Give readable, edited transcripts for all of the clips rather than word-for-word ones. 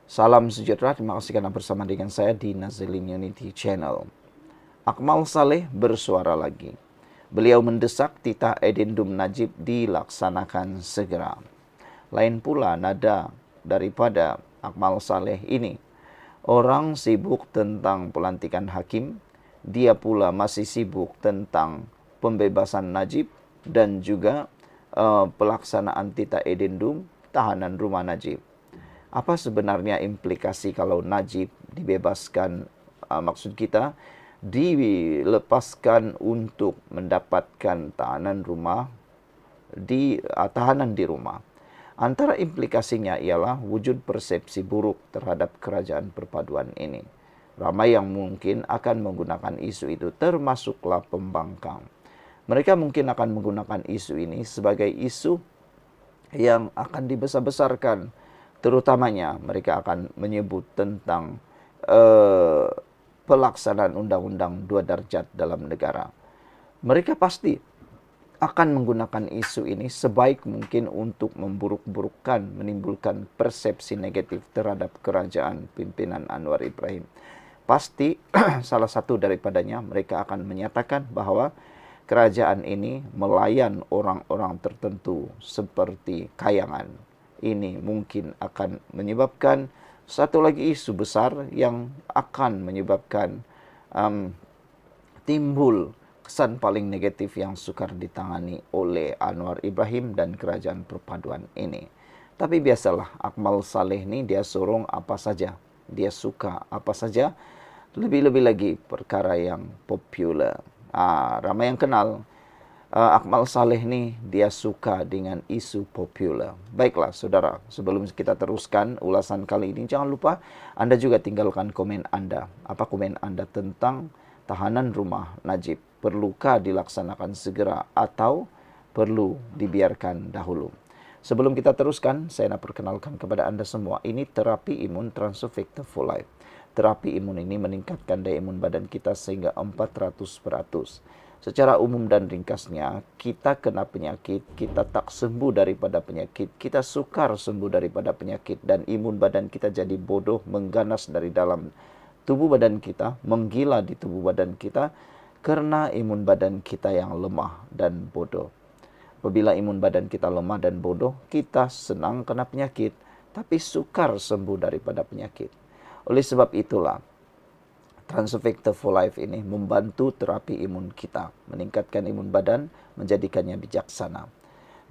Salam sejahtera, terima kasih karena bersama dengan saya di Nazilin Unity Channel. Akmal Saleh bersuara lagi. Beliau mendesak titah edendum Najib dilaksanakan segera. Lain pula nada daripada Akmal Saleh ini. Orang sibuk tentang pelantikan hakim, dia pula masih sibuk tentang pembebasan Najib dan juga pelaksanaan titah edendum tahanan rumah Najib. Apa sebenarnya implikasi kalau Najib dibebaskan, maksud kita dilepaskan untuk mendapatkan tahanan di rumah. Antara implikasinya ialah wujud persepsi buruk terhadap kerajaan perpaduan ini. Ramai yang mungkin akan menggunakan isu itu, termasuklah pembangkang. Mereka mungkin akan menggunakan isu ini sebagai isu yang akan dibesar-besarkan. Terutamanya mereka akan menyebut tentang pelaksanaan Undang-Undang 2 Darjat dalam negara. Mereka pasti akan menggunakan isu ini sebaik mungkin untuk memburuk-burukkan, menimbulkan persepsi negatif terhadap kerajaan pimpinan Anwar Ibrahim. Pasti salah satu daripadanya mereka akan menyatakan bahwa kerajaan ini melayan orang-orang tertentu seperti kayangan. Ini mungkin akan menyebabkan satu lagi isu besar yang akan menyebabkan timbul kesan paling negatif yang sukar ditangani oleh Anwar Ibrahim dan kerajaan perpaduan ini. Tapi biasalah, Akmal Saleh ini dia sorong apa saja, dia suka apa saja, lebih-lebih lagi perkara yang populer. Ramai yang kenal Akmal Saleh ini dia suka dengan isu populer. Baiklah saudara, sebelum kita teruskan ulasan kali ini, jangan lupa Anda juga tinggalkan komen Anda. Apa komen Anda tentang tahanan rumah Najib? Perlukah dilaksanakan segera atau perlu dibiarkan dahulu? Sebelum kita teruskan, saya nak perkenalkan kepada Anda semua, ini terapi imun Transofecta for Life. Terapi imun ini meningkatkan daya imun badan kita sehingga 400%. Secara umum dan ringkasnya, kita kena penyakit, kita tak sembuh daripada penyakit, kita sukar sembuh daripada penyakit, dan imun badan kita jadi bodoh, mengganas dari dalam tubuh badan kita, menggila di tubuh badan kita, karena imun badan kita yang lemah dan bodoh. Apabila imun badan kita lemah dan bodoh, kita senang kena penyakit, tapi sukar sembuh daripada penyakit. Oleh sebab itulah, Transofecta for Life ini membantu terapi imun kita, meningkatkan imun badan, menjadikannya bijaksana.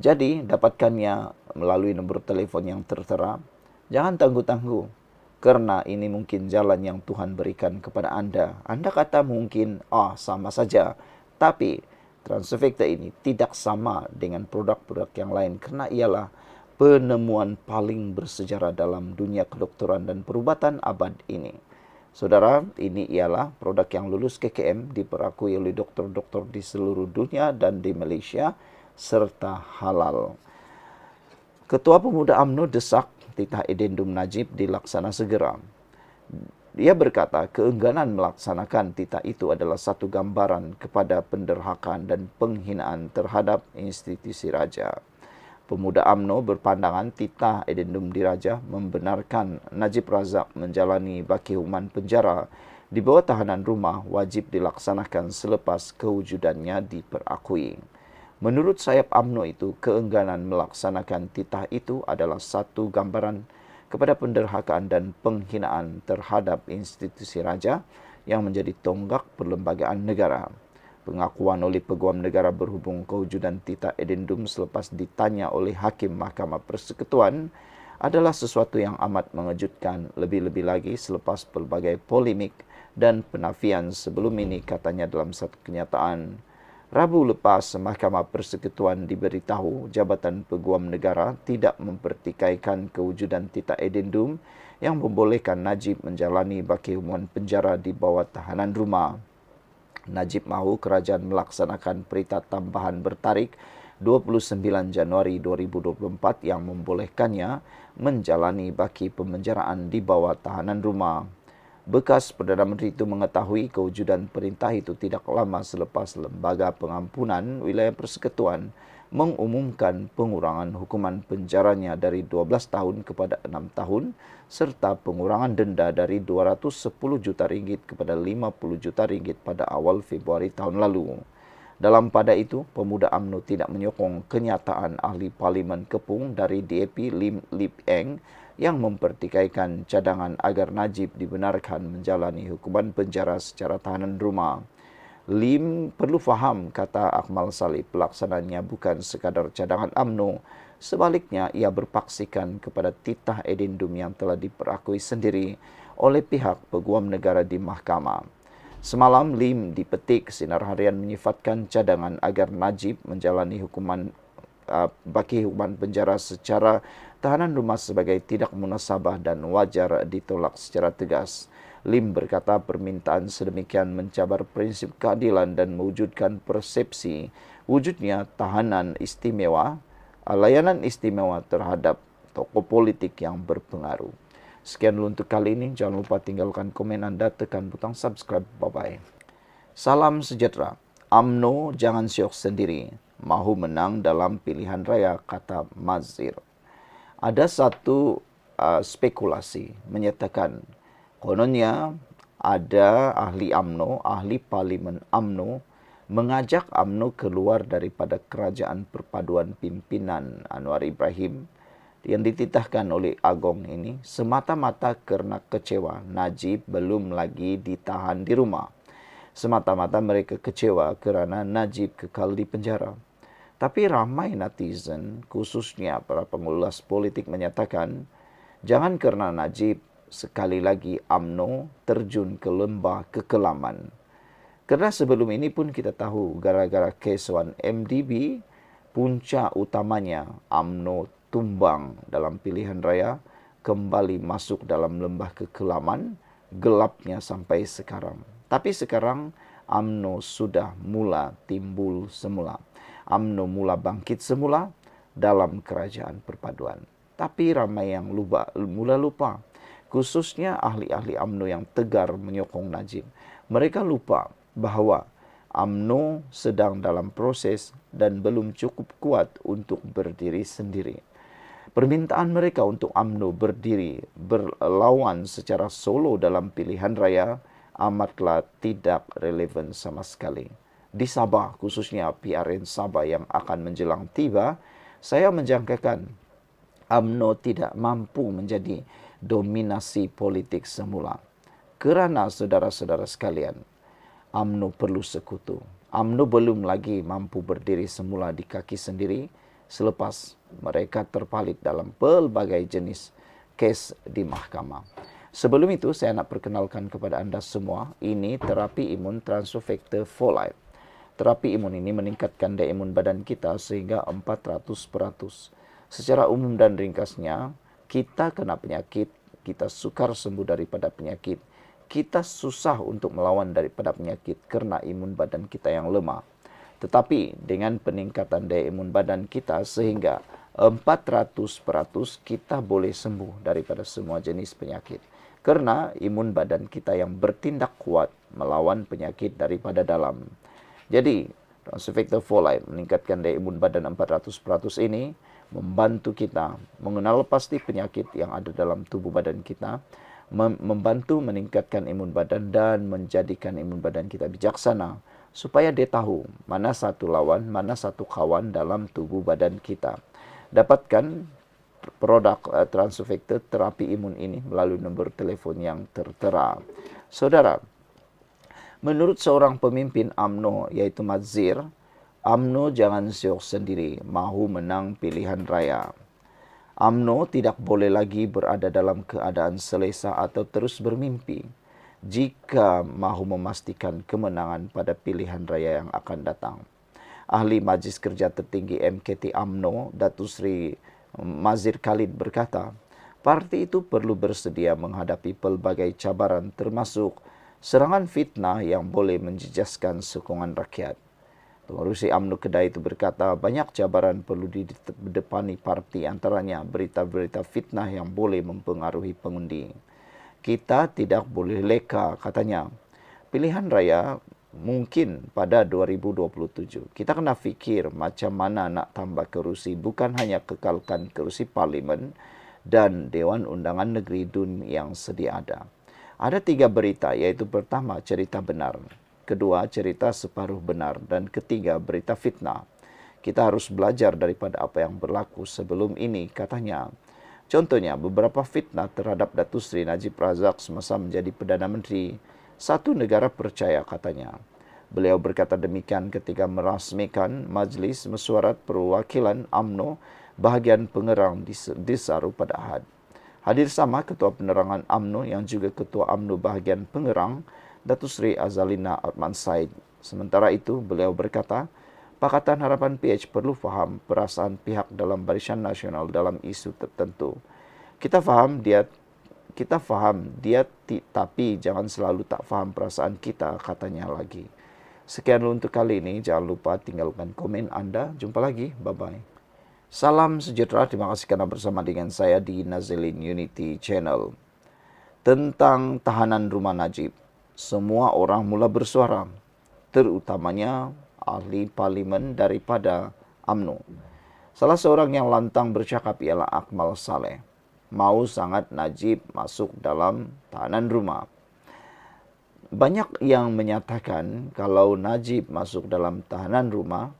Jadi, dapatkannya melalui nomor telepon yang tertera. Jangan tangguh-tangguh, karena ini mungkin jalan yang Tuhan berikan kepada Anda. Anda kata mungkin, sama saja. Tapi, Transofecta ini tidak sama dengan produk-produk yang lain, karena ialah penemuan paling bersejarah dalam dunia kedokteran dan perubatan abad ini. Saudara, ini ialah produk yang lulus KKM, diperakui oleh dokter-dokter di seluruh dunia dan di Malaysia, serta halal. Ketua Pemuda UMNO desak titah edendum Najib dilaksana segera. Dia berkata, keengganan melaksanakan titah itu adalah satu gambaran kepada penderhakaan dan penghinaan terhadap institusi raja. Pemuda UMNO berpandangan titah edendum diraja membenarkan Najib Razak menjalani baki hukuman penjara di bawah tahanan rumah wajib dilaksanakan selepas kewujudannya diperakui. Menurut sayap UMNO itu, keengganan melaksanakan titah itu adalah satu gambaran kepada penderhakaan dan penghinaan terhadap institusi raja yang menjadi tonggak perlembagaan negara. Pengakuan oleh Peguam Negara berhubung kewujudan titah edendum selepas ditanya oleh Hakim Mahkamah Persekutuan adalah sesuatu yang amat mengejutkan, lebih-lebih lagi selepas pelbagai polemik dan penafian sebelum ini, katanya dalam satu kenyataan. Rabu lepas, Mahkamah Persekutuan diberitahu Jabatan Peguam Negara tidak mempertikaikan kewujudan titah edendum yang membolehkan Najib menjalani baki hukuman penjara di bawah tahanan rumah. Najib mahu kerajaan melaksanakan perintah tambahan bertarikh 29 Januari 2024 yang membolehkannya menjalani baki pemenjaraan di bawah tahanan rumah. Bekas Perdana Menteri itu mengetahui kewujudan perintah itu tidak lama selepas Lembaga Pengampunan Wilayah Persekutuan mengumumkan pengurangan hukuman penjaranya dari 12 tahun kepada 6 tahun serta pengurangan denda dari 210 juta ringgit kepada 50 juta ringgit pada awal Februari tahun lalu. Dalam pada itu, pemuda UMNO tidak menyokong kenyataan ahli Parlimen Kepung dari DAP Lim Lip Eng yang mempertikaikan cadangan agar Najib dibenarkan menjalani hukuman penjara secara tahanan rumah. Lim perlu faham, kata Akmal Saleh, pelaksananya bukan sekadar cadangan UMNO. Sebaliknya, ia berpaksikan kepada titah edendum yang telah diperakui sendiri oleh pihak peguam negara di mahkamah. Semalam, Lim dipetik Sinar Harian menyifatkan cadangan agar Najib menjalani hukuman penjara secara tahanan rumah sebagai tidak munasabah dan wajar ditolak secara tegas. Lim berkata permintaan sedemikian mencabar prinsip keadilan dan mewujudkan persepsi wujudnya tahanan istimewa, layanan istimewa terhadap tokoh politik yang berpengaruh. Sekian dulu untuk kali ini. Jangan lupa tinggalkan komen Anda, tekan butang subscribe. Bye-bye. Salam sejahtera. UMNO jangan syok sendiri. Mahu menang dalam pilihan raya, kata Mazir. Ada satu spekulasi menyatakan kononnya ada ahli UMNO, ahli Parlimen UMNO mengajak UMNO keluar daripada kerajaan perpaduan pimpinan Anwar Ibrahim yang dititahkan oleh Agong ini semata-mata kerana kecewa Najib belum lagi ditahan di rumah. Semata-mata mereka kecewa kerana Najib kekal di penjara. Tapi ramai netizen, khususnya para pengulas politik menyatakan, jangan kerana Najib sekali lagi UMNO terjun ke lembah kekelaman. Kerana sebelum ini pun kita tahu gara-gara kes Wan MDB, punca utamanya UMNO tumbang dalam pilihan raya, kembali masuk dalam lembah kekelaman, gelapnya sampai sekarang. Tapi sekarang UMNO sudah mula timbul semula. UMNO mula bangkit semula dalam kerajaan perpaduan. Tapi ramai yang mula lupa, khususnya ahli-ahli UMNO yang tegar menyokong Najib. Mereka lupa bahawa UMNO sedang dalam proses dan belum cukup kuat untuk berdiri sendiri. Permintaan mereka untuk UMNO berdiri berlawan secara solo dalam pilihan raya amatlah tidak relevan sama sekali. Di Sabah, khususnya PRN Sabah yang akan menjelang tiba, saya menjangkakan UMNO tidak mampu menjadi dominasi politik semula. Kerana saudara-saudara sekalian, UMNO perlu sekutu. UMNO belum lagi mampu berdiri semula di kaki sendiri selepas mereka terpalit dalam pelbagai jenis kes di mahkamah. Sebelum itu, saya nak perkenalkan kepada anda semua, ini terapi imun Transofector for Life. Terapi imun ini meningkatkan daya imun badan kita sehingga 400%. Secara umum dan ringkasnya, kita kena penyakit, kita sukar sembuh daripada penyakit. Kita susah untuk melawan daripada penyakit kerana imun badan kita yang lemah. Tetapi dengan peningkatan daya imun badan kita sehingga 400% kita boleh sembuh daripada semua jenis penyakit. Kerana imun badan kita yang bertindak kuat melawan penyakit daripada dalam. Jadi, Transofector for Life meningkatkan daya imun badan 400% ini membantu kita mengenal pasti penyakit yang ada dalam tubuh badan kita, membantu meningkatkan imun badan dan menjadikan imun badan kita bijaksana supaya dia tahu mana satu lawan, mana satu kawan dalam tubuh badan kita. Dapatkan produk Transofector terapi imun ini melalui nombor telefon yang tertera. Saudara, menurut seorang pemimpin UMNO yaitu Mazir, UMNO jangan syok sendiri, mahu menang pilihan raya. UMNO tidak boleh lagi berada dalam keadaan selesa atau terus bermimpi jika mahu memastikan kemenangan pada pilihan raya yang akan datang. Ahli Majlis Kerja Tertinggi MKT UMNO, Datuk Seri Mazir Khalid berkata, parti itu perlu bersedia menghadapi pelbagai cabaran termasuk serangan fitnah yang boleh menjejaskan sokongan rakyat. Pengerusi UMNO Kedah itu berkata, banyak cabaran perlu didepani parti, antaranya berita-berita fitnah yang boleh mempengaruhi pengundi. Kita tidak boleh leka, katanya. Pilihan raya mungkin pada 2027. Kita kena fikir macam mana nak tambah kerusi, bukan hanya kekalkan kerusi parlimen dan Dewan Undangan Negeri DUN yang sedia ada. Ada 3 berita, iaitu pertama cerita benar, kedua cerita separuh benar, dan ketiga berita fitnah. Kita harus belajar daripada apa yang berlaku sebelum ini, katanya. Contohnya, beberapa fitnah terhadap Datuk Seri Najib Razak semasa menjadi Perdana Menteri. Satu negara percaya, katanya. Beliau berkata demikian ketika merasmikan Majlis Mesyuarat Perwakilan UMNO bahagian Pengerang di Saru pada Ahad. Hadir sama Ketua Penerangan UMNO yang juga Ketua UMNO bahagian Pengerang, Datuk Seri Azalina Othman Said. Sementara itu, beliau berkata, Pakatan Harapan PH perlu faham perasaan pihak dalam Barisan Nasional dalam isu tertentu. Kita faham dia, tapi jangan selalu tak faham perasaan kita, katanya lagi. Sekian dulu untuk kali ini. Jangan lupa tinggalkan komen Anda. Jumpa lagi. Bye-bye. Salam sejahtera. Terima kasih karena bersama dengan saya di Nazilin Unity Channel. Tentang tahanan rumah Najib, semua orang mula bersuara, terutamanya ahli parlimen daripada UMNO. Salah seorang yang lantang bercakap ialah Akmal Saleh. Mau sangat Najib masuk dalam tahanan rumah. Banyak yang menyatakan kalau Najib masuk dalam tahanan rumah,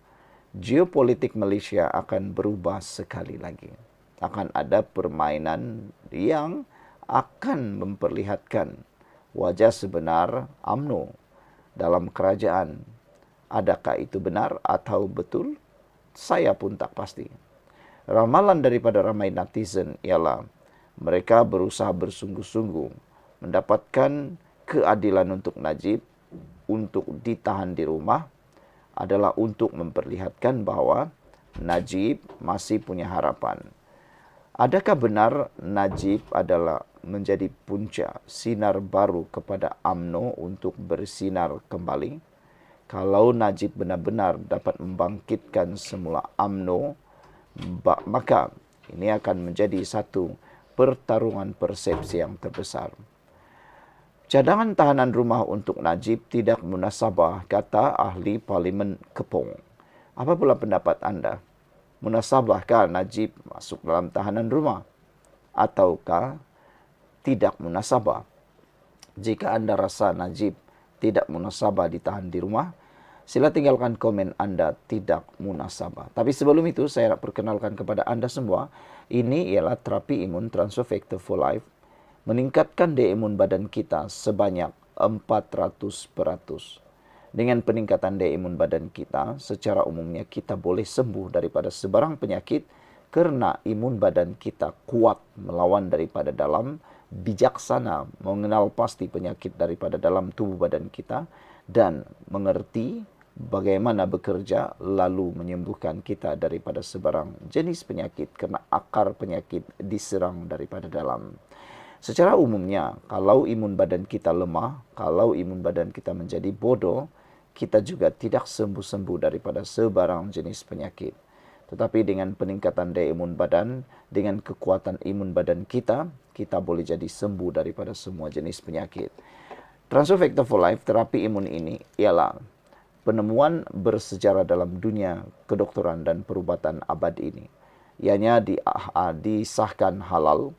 geopolitik Malaysia akan berubah sekali lagi. Akan ada permainan yang akan memperlihatkan wajah sebenar UMNO dalam kerajaan. Adakah itu benar atau betul? Saya pun tak pasti. Ramalan daripada ramai netizen ialah mereka berusaha bersungguh-sungguh mendapatkan keadilan untuk Najib, untuk ditahan di rumah, adalah untuk memperlihatkan bahawa Najib masih punya harapan. Adakah benar Najib adalah menjadi punca sinar baru kepada UMNO untuk bersinar kembali? Kalau Najib benar-benar dapat membangkitkan semula UMNO, maka ini akan menjadi satu pertarungan persepsi yang terbesar. Cadangan tahanan rumah untuk Najib tidak munasabah, kata ahli Parlimen Kepong. Apa pula pendapat anda? Munasabahkah Najib masuk dalam tahanan rumah? Ataukah tidak munasabah? Jika anda rasa Najib tidak munasabah ditahan di rumah, sila tinggalkan komen anda tidak munasabah. Tapi sebelum itu, saya nak perkenalkan kepada anda semua, ini ialah terapi imun Transfer Factor for Life, meningkatkan daya imun badan kita sebanyak 400%. Dengan peningkatan daya imun badan kita, secara umumnya kita boleh sembuh daripada sebarang penyakit kerana imun badan kita kuat melawan daripada dalam, bijaksana mengenal pasti penyakit daripada dalam tubuh badan kita dan mengerti bagaimana bekerja lalu menyembuhkan kita daripada sebarang jenis penyakit kerana akar penyakit diserang daripada dalam. Secara umumnya, kalau imun badan kita lemah, kalau imun badan kita menjadi bodoh, kita juga tidak sembuh-sembuh daripada sebarang jenis penyakit. Tetapi dengan peningkatan daya imun badan, dengan kekuatan imun badan kita, kita boleh jadi sembuh daripada semua jenis penyakit. Transfer Factor for Life, terapi imun ini ialah penemuan bersejarah dalam dunia kedokteran dan perubatan abad ini. Ianya disahkan halal,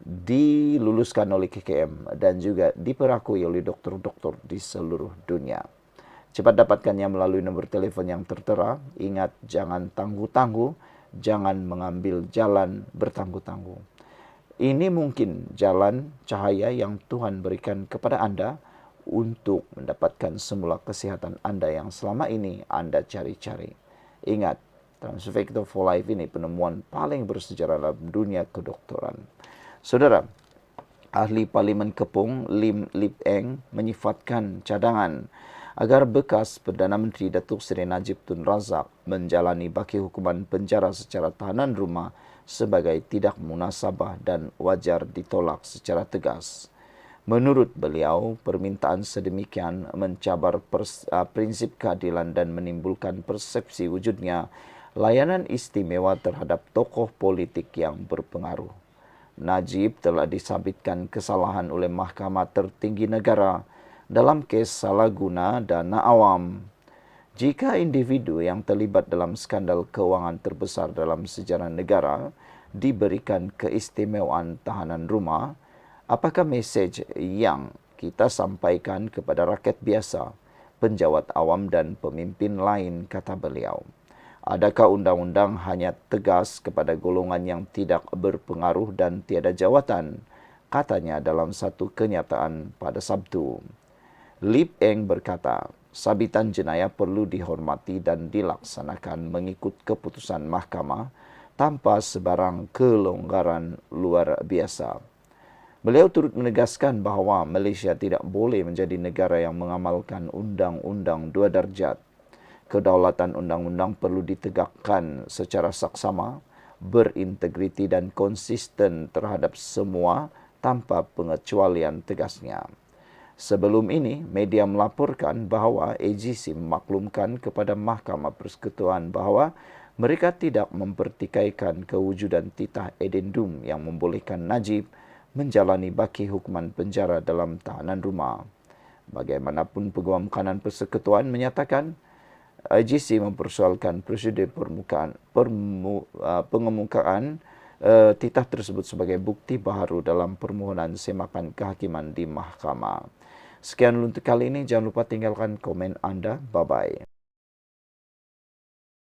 diluluskan oleh KKM dan juga diperakui oleh doktor-doktor di seluruh dunia. Cepat dapatkannya melalui nombor telefon yang tertera. Ingat, jangan tangguh-tangguh, jangan mengambil jalan bertangguh-tangguh. Ini mungkin jalan cahaya yang Tuhan berikan kepada anda untuk mendapatkan semula kesihatan anda yang selama ini anda cari-cari. Ingat, Transfer Factor for Life ini penemuan paling bersejarah dalam dunia kedokteran. Saudara, ahli Parlimen Kepong Lim Lip Eng menyifatkan cadangan agar bekas Perdana Menteri Datuk Seri Najib Tun Razak menjalani baki hukuman penjara secara tahanan rumah sebagai tidak munasabah dan wajar ditolak secara tegas. Menurut beliau, permintaan sedemikian mencabar prinsip keadilan dan menimbulkan persepsi wujudnya layanan istimewa terhadap tokoh politik yang berpengaruh. Najib telah disabitkan kesalahan oleh Mahkamah Tertinggi Negara dalam kes salah guna dana awam. Jika individu yang terlibat dalam skandal keuangan terbesar dalam sejarah negara diberikan keistimewaan tahanan rumah, apakah mesej yang kita sampaikan kepada rakyat biasa, penjawat awam dan pemimpin lain, kata beliau? Adakah undang-undang hanya tegas kepada golongan yang tidak berpengaruh dan tiada jawatan? Katanya dalam satu kenyataan pada Sabtu. Lip Eng berkata, sabitan jenayah perlu dihormati dan dilaksanakan mengikut keputusan mahkamah tanpa sebarang kelonggaran luar biasa. Beliau turut menegaskan bahawa Malaysia tidak boleh menjadi negara yang mengamalkan undang-undang dua darjat. Kedaulatan undang-undang perlu ditegakkan secara saksama, berintegriti dan konsisten terhadap semua tanpa pengecualian, tegasnya. Sebelum ini, media melaporkan bahawa AGC memaklumkan kepada Mahkamah Persekutuan bahawa mereka tidak mempertikaikan kewujudan titah edendum yang membolehkan Najib menjalani baki hukuman penjara dalam tahanan rumah. Bagaimanapun, Peguam Kanan Persekutuan menyatakan AGC mempersoalkan prosedur pengemukaan titah tersebut sebagai bukti baharu dalam permohonan semakan kehakiman di mahkamah. Sekian untuk kali ini. Jangan lupa tinggalkan komen anda. Bye-bye.